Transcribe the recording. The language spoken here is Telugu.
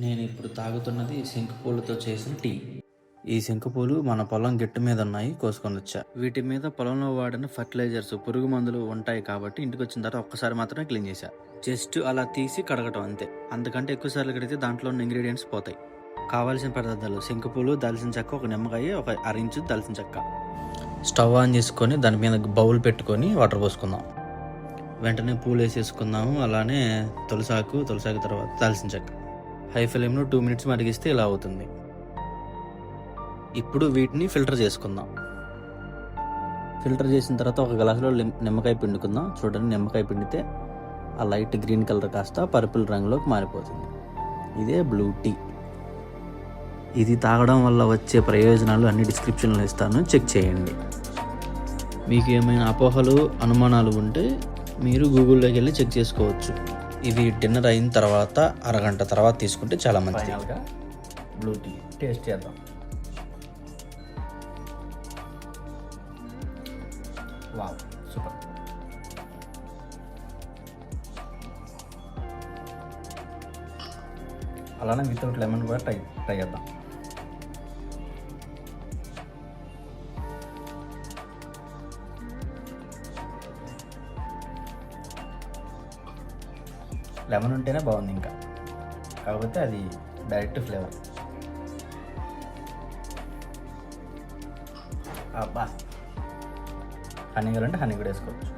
నేను ఇప్పుడు తాగుతున్నది శంకుపూలతో చేసిన టీ. ఈ శంకుపూలు మన పొలం గట్టు మీద ఉన్నాయి, కోసుకొని వచ్చా. వీటి మీద పొలంలో వాడిన ఫర్టిలైజర్స్, పురుగు మందులు ఉంటాయి కాబట్టి ఇంటికి వచ్చిన తర్వాత ఒక్కసారి మాత్రమే క్లీన్ చేశా. జస్ట్ అలా తీసి కడగటం అంతే. అంతకంటే ఎక్కువ సార్లు కడిగితే దాంట్లో ఉన్న ఇంగ్రీడియంట్స్ పోతాయి. కావాల్సిన పదార్థాలు: శంకుపూలు, దాల్చిన చెక్క, ఒక నిమ్మకాయ, ఒక అరించు దాల్చిన చెక్క. స్టవ్ ఆన్ చేసుకొని దాని మీద బౌల్ పెట్టుకొని వాటర్ పోసుకుందాం. వెంటనే పూలు వేసేసుకుందాము. అలానే తులసాకు తర్వాత దాల్చిన చెక్క. హై ఫ్లేమ్లో 2 minutes మరిగిస్తే ఇలా అవుతుంది. ఇప్పుడు వీటిని ఫిల్టర్ చేసుకుందాం. ఫిల్టర్ చేసిన తర్వాత ఒక గ్లాసులో నిమ్మకాయ పిండుకుందాం. చూడండి, నిమ్మకాయ పిండితే ఆ లైట్ గ్రీన్ కలర్ కాస్త పర్పుల్ రంగులోకి మారిపోతుంది. ఇదే బ్లూ టీ. ఇది తాగడం వల్ల వచ్చే ప్రయోజనాలు అన్ని డిస్క్రిప్షన్లో ఇస్తాను, చెక్ చేయండి. మీకు ఏమైనా అపోహలు, అనుమానాలు ఉంటే మీరు గూగుల్లోకి వెళ్ళి చెక్ చేసుకోవచ్చు. ఇవి డిన్నర్ అయిన తర్వాత అరగంట తర్వాత తీసుకుంటే చాలా మంచిది. ఫైనల్గా బ్లూ టీ టేస్ట్ చేద్దాం. Wow, super. అలానే వితౌట్ లెమన్ కూడా ట్రై చేద్దాం. లెమన్ ఉంటేనే బాగుంది, ఇంకా కాకపోతే అది డైరెక్ట్ ఫ్లేవర్. అబ్బా, హనీ కావాలంటే హనీ కూడా వేసుకోవచ్చు.